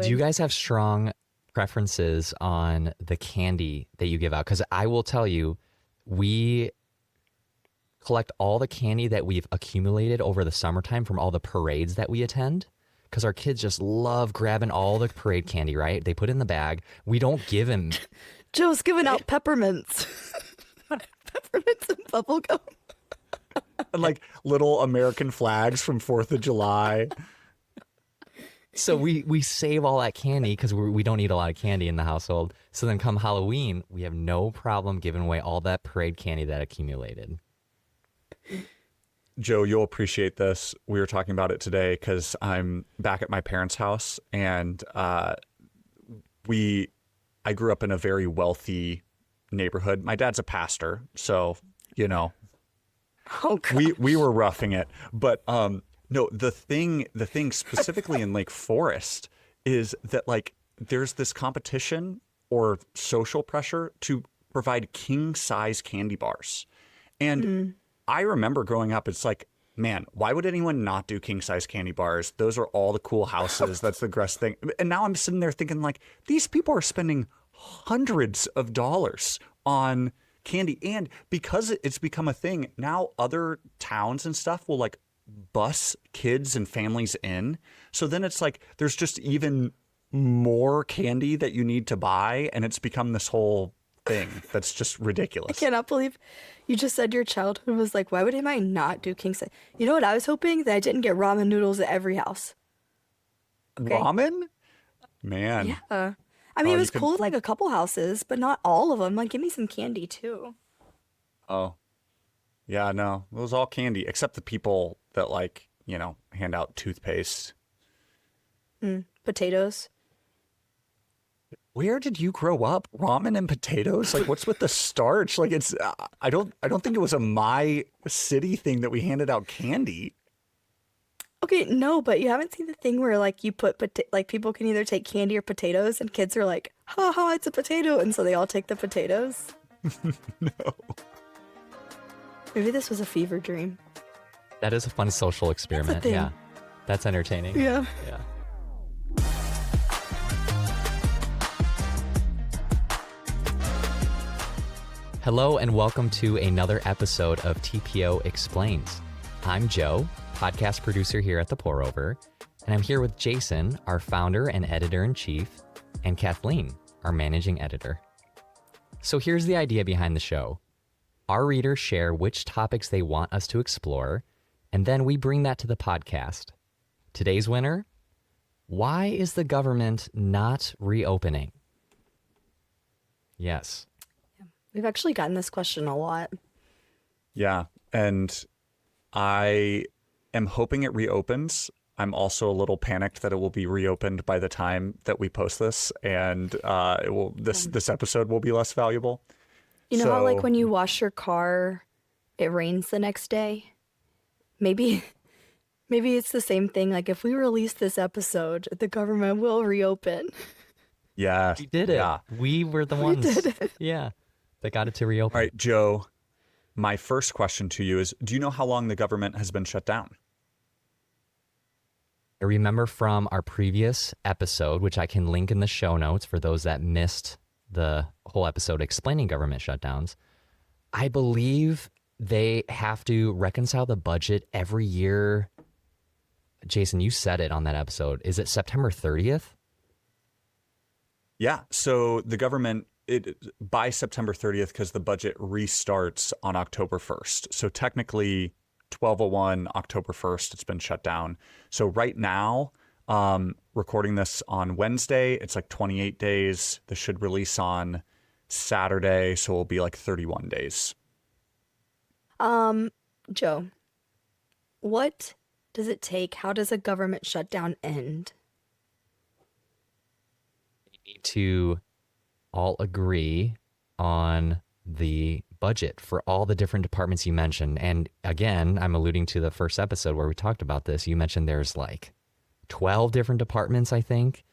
Do you guys have strong preferences on the candy that you give out? Because I will tell you, we collect all the candy that we've accumulated over the summertime from all the parades that we attend. Because our kids just love grabbing all the parade candy, right? They put it in the bag. We don't give them. Joe's giving out peppermints. Peppermints and bubble gum. And like little American flags from 4th of July. So we save all that candy because we don't eat a lot of candy in the household. So then come Halloween, we have no problem giving away all that parade candy that accumulated. Joe, you'll appreciate this. We were talking about it today because I'm back at my parents' house, and I grew up in a very wealthy neighborhood. My dad's a pastor, so Oh, God. we were roughing it. But no, the thing specifically in Lake Forest is that like there's this competition or social pressure to provide king size candy bars, and I remember growing up, it's like, man, why would anyone not do king size candy bars? Those are all the cool houses. That's the best thing. And now I'm sitting there thinking like, these people are spending hundreds of dollars on candy. And because it's become a thing, now other towns and stuff will like bus kids and families in. So then it's like, there's just even more candy that you need to buy. And it's become this whole thing that's just ridiculous. I cannot believe you just said your childhood was like, why would I not do king size? You know what I was hoping? That I didn't get ramen noodles at every house. Okay. Ramen? Man. Yeah. I mean, it was cool with like a couple houses, but not all of them. Like, give me some candy too. Oh. Yeah, no. It was all candy, except the people that like, hand out toothpaste. Potatoes. Where did you grow up? Ramen and potatoes? Like, what's with the starch? Like, it's I don't think it was a my city thing that we handed out candy. Okay, no, but you haven't seen the thing where like you put like people can either take candy or potatoes, and kids are like, "Ha ha, it's a potato," and so they all take the potatoes. No. Maybe this was a fever dream. That is a fun social experiment. thing. Yeah. That's entertaining. Yeah. Yeah. Hello and welcome to another episode of TPO Explains. I'm Joe, podcast producer here at The Pour Over, and I'm here with Jason, our founder and editor-in-chief, and Kathleen, our managing editor. So here's the idea behind the show. Our readers share which topics they want us to explore, and then we bring that to the podcast. Today's winner: why is the government not reopening? Yes. We've actually gotten this question a lot. Yeah, and I am hoping it reopens. I'm also a little panicked that it will be reopened by the time that we post this, and this episode will be less valuable. You know how like when you wash your car, it rains the next day? Maybe it's the same thing. Like if we release this episode, the government will reopen. Yeah. We did it. Yeah. We were the ones. We did it. Yeah. That got it to reopen. All right, Joe, my first question to you is, do you know how long the government has been shut down? I remember from our previous episode, which I can link in the show notes for those that missed the whole episode explaining government shutdowns. I believe they have to reconcile the budget every year. Jason, you said it on that episode. Is it September 30th? Yeah. So the government, by September 30th, because the budget restarts on October 1st. So technically 12/01, October 1st, it's been shut down. So right now, recording this on Wednesday, it's like 28 days. This should release on Saturday, so it'll be like 31 days. Joe, what does it take? How does a government shutdown end? We need to all agree on the budget for all the different departments you mentioned. And again, I'm alluding to the first episode where we talked about this. You mentioned there's like 12 different departments, I think.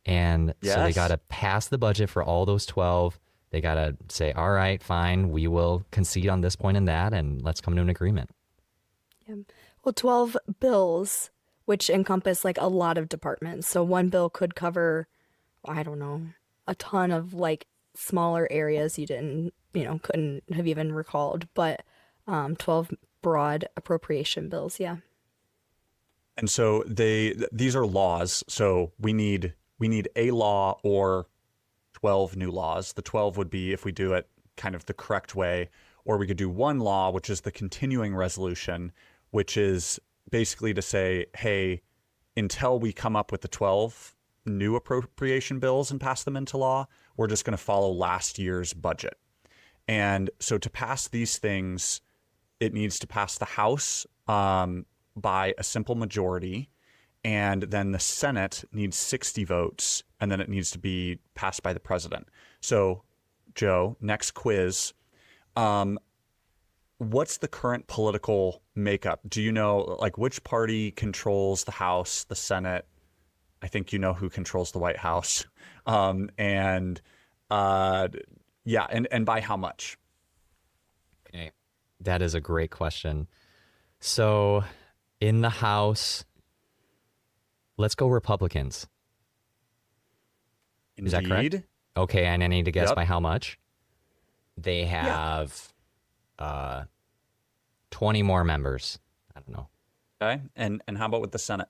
And so they got to pass the budget for all those 12. They got to say, all right, fine, we will concede on this point and that, and let's come to an agreement. Yeah. Well, 12 bills which encompass like a lot of departments. So one bill could cover, I don't know, a ton of like smaller areas you didn't, couldn't have even recalled, but 12 broad appropriation bills, yeah. And so these are laws. So we need a law or 12 new laws. The 12 would be if we do it kind of the correct way, or we could do one law, which is the continuing resolution, which is basically to say, hey, until we come up with the 12 new appropriation bills and pass them into law, we're just going to follow last year's budget. And so to pass these things, it needs to pass the House by a simple majority, and then the Senate needs 60 votes, and then it needs to be passed by the president. So, Joe, next quiz. What's the current political makeup? Do you know, like, which party controls the House, the Senate? I think you know who controls the White House. And by how much? Okay, that is a great question. So in the House, let's go Republicans. Indeed. Is that correct? Okay, and I need to guess Yep. by how much? They have 20 more members. I don't know. Okay. And how about with the Senate?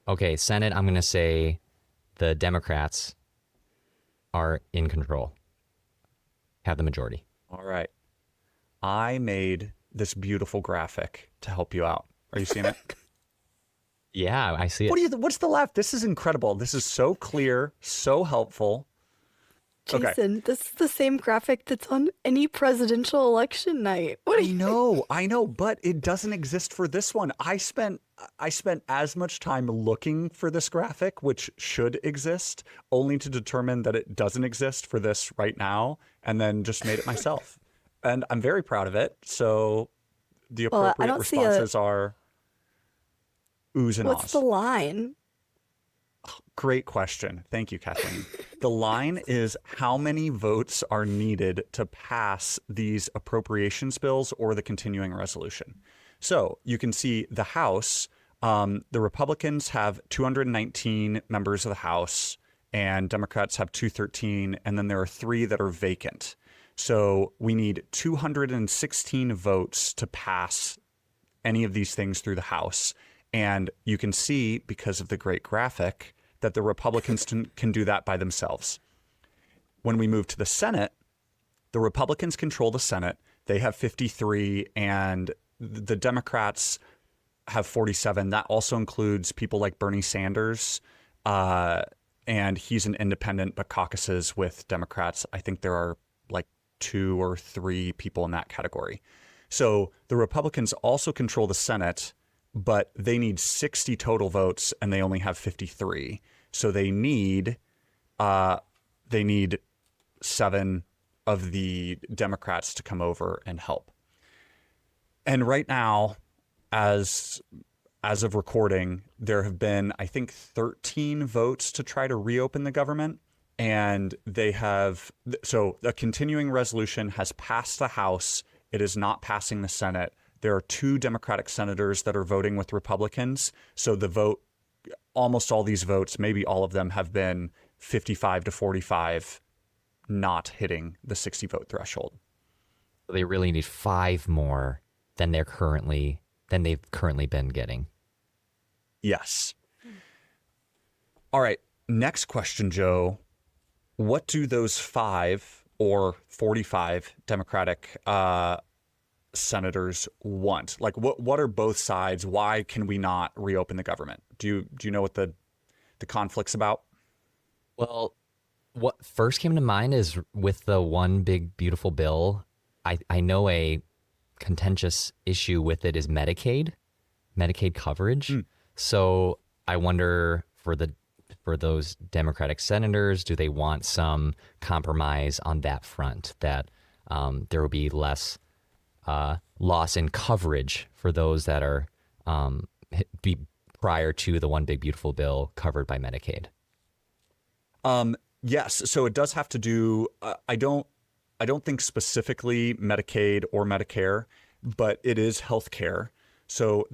Okay, Senate, I'm going to say the Democrats are in control, have the majority. All right. I made this beautiful graphic to help you out. Are you seeing it? Yeah, I see it. What's the left? This is incredible. This is so clear, so helpful. Jason, this is the same graphic that's on any presidential election night. What are you? I know, but it doesn't exist for this one. I spent as much time looking for this graphic, which should exist, only to determine that it doesn't exist for this right now, and then just made it myself. And I'm very proud of it. So the appropriate responses are oohs and ahs. What's the line? Great question. Thank you, Kathleen. The line is how many votes are needed to pass these appropriations bills or the continuing resolution. So you can see the House, the Republicans have 219 members of the House and Democrats have 213, and then there are 3 that are vacant. So we need 216 votes to pass any of these things through the House. And you can see, because of the great graphic, that the Republicans can do that by themselves. When we move to the Senate, the Republicans control the Senate. They have 53, and the Democrats have 47. That also includes people like Bernie Sanders, and he's an independent but caucuses with Democrats. I think there are like 2 or 3 people in that category. So the Republicans also control the Senate, but they need 60 total votes and they only have 53. So they need 7 of the Democrats to come over and help. And right now, as of recording, there have been, I think, 13 votes to try to reopen the government. And so a continuing resolution has passed the House. It is not passing the Senate. There are 2 Democratic senators that are voting with Republicans. So the vote, almost all these votes, maybe all of them have been 55 to 45, not hitting the 60 vote threshold. So they really need 5 more than they've currently been getting. Yes. All right. Next question, Joe. What do those 5 or 45 Democratic senators want? Like, what are both sides? Why can we not reopen the government? Do you know what the conflict's about? Well, what first came to mind is with the one big beautiful bill. I know a contentious issue with it is Medicaid coverage. So I wonder for those Democratic senators, do they want some compromise on that front, that there will be less loss in coverage for those that are be prior to the one big beautiful bill covered by Medicaid? Yes. So it does have to do. I don't think specifically Medicaid or Medicare, but it is health care. So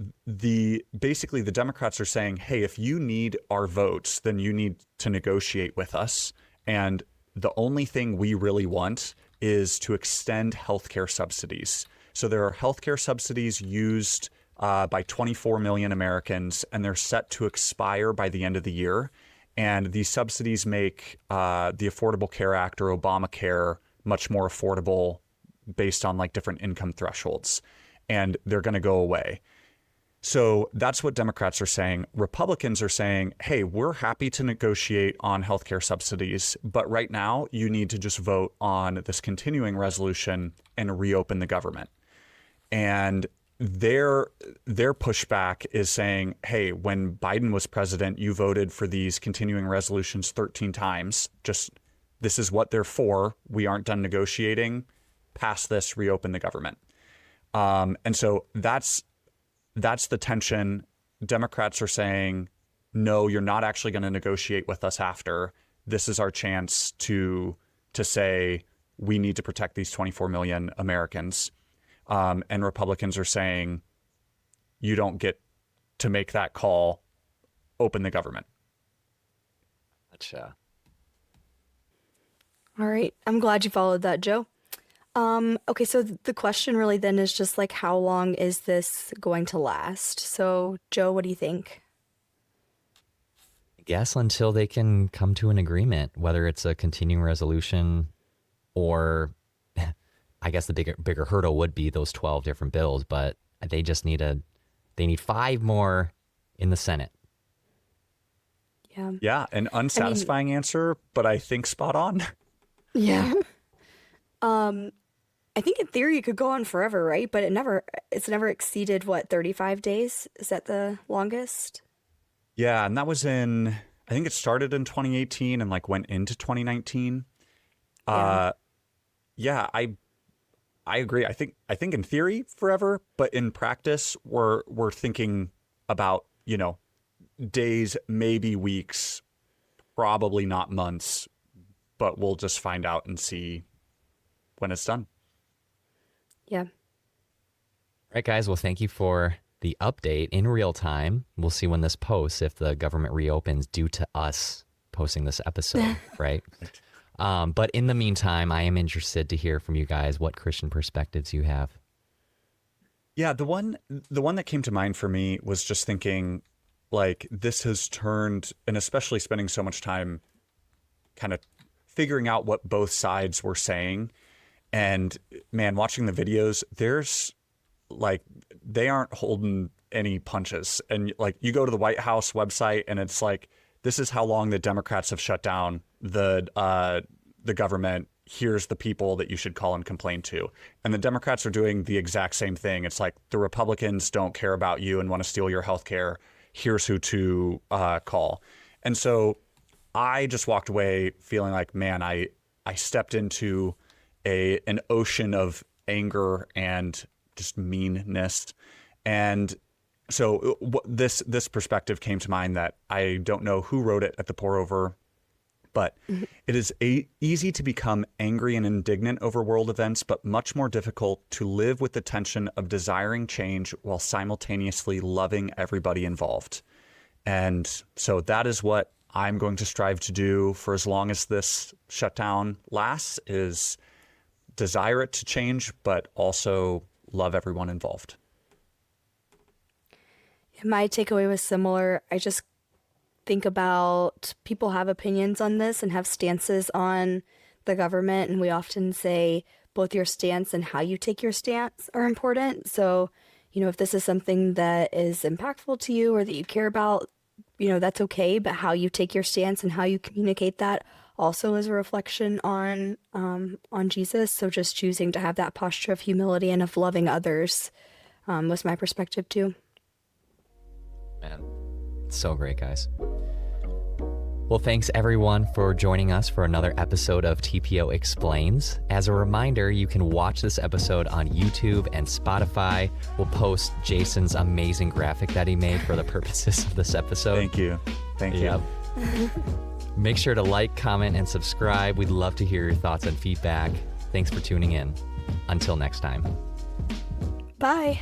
basically the Democrats are saying, hey, if you need our votes, then you need to negotiate with us. And the only thing we really want is to extend healthcare subsidies. So there are healthcare subsidies used by 24 million Americans, and they're set to expire by the end of the year. And these subsidies make the Affordable Care Act or Obamacare much more affordable based on like different income thresholds. And they're going to go away. So that's what Democrats are saying. Republicans are saying, hey, we're happy to negotiate on healthcare subsidies, but right now you need to just vote on this continuing resolution and reopen the government. And their pushback is saying, hey, when Biden was president, you voted for these continuing resolutions 13 times. Just this is what they're for. We aren't done negotiating. Pass this, reopen the government. And so that's the tension. Democrats are saying, no, you're not actually going to negotiate with us after. This is our chance to say we need to protect these 24 million Americans. And Republicans are saying, you don't get to make that call. Open the government. Gotcha. All right. I'm glad you followed that, Joe. Okay, so the question really then is just like, how long is this going to last? So, Joe, what do you think? I guess until they can come to an agreement, whether it's a continuing resolution or I guess the bigger hurdle would be those 12 different bills, but they just need 5 more in the Senate. Yeah. Yeah, an unsatisfying answer, but I think spot on. Yeah. I think in theory it could go on forever, right? But it's never exceeded, what, 35 days? Is that the longest? Yeah, and that was I think it started in 2018 and like went into 2019. Yeah, I agree. I think in theory forever, but in practice we're thinking about, days, maybe weeks, probably not months, but we'll just find out and see when it's done. Yeah. All right, guys. Well, thank you for the update in real time. We'll see when this posts, if the government reopens due to us posting this episode, right? But in the meantime, I am interested to hear from you guys what Christian perspectives you have. Yeah, the one that came to mind for me was just thinking, like, this has turned, and especially spending so much time kind of figuring out what both sides were saying. And man, watching the videos, there's like, they aren't holding any punches. And like, you go to the White House website and it's like, this is how long the Democrats have shut down the government. Here's the people that you should call and complain to. And the Democrats are doing the exact same thing. It's like, the Republicans don't care about you and want to steal your health care. Here's who to call. And so I just walked away feeling like, man, I stepped into an ocean of anger and just meanness. And so this perspective came to mind that I don't know who wrote it at the Pour Over, but it is easy to become angry and indignant over world events, but much more difficult to live with the tension of desiring change while simultaneously loving everybody involved. And so that is what I'm going to strive to do for as long as this shutdown lasts, is desire it to change, but also love everyone involved. My takeaway was similar. I just think about, people have opinions on this and have stances on the government, and we often say both your stance and how you take your stance are important. So, if this is something that is impactful to you or that you care about, that's okay, but how you take your stance and how you communicate that also is a reflection on Jesus. So just choosing to have that posture of humility and of loving others was my perspective too. Man, so great, guys. Well, thanks everyone for joining us for another episode of TPO Explains. As a reminder, you can watch this episode on YouTube and Spotify. We'll post Jason's amazing graphic that he made for the purposes of this episode. Thank you. Thank you. Make sure to like, comment, and subscribe. We'd love to hear your thoughts and feedback. Thanks for tuning in. Until next time. Bye.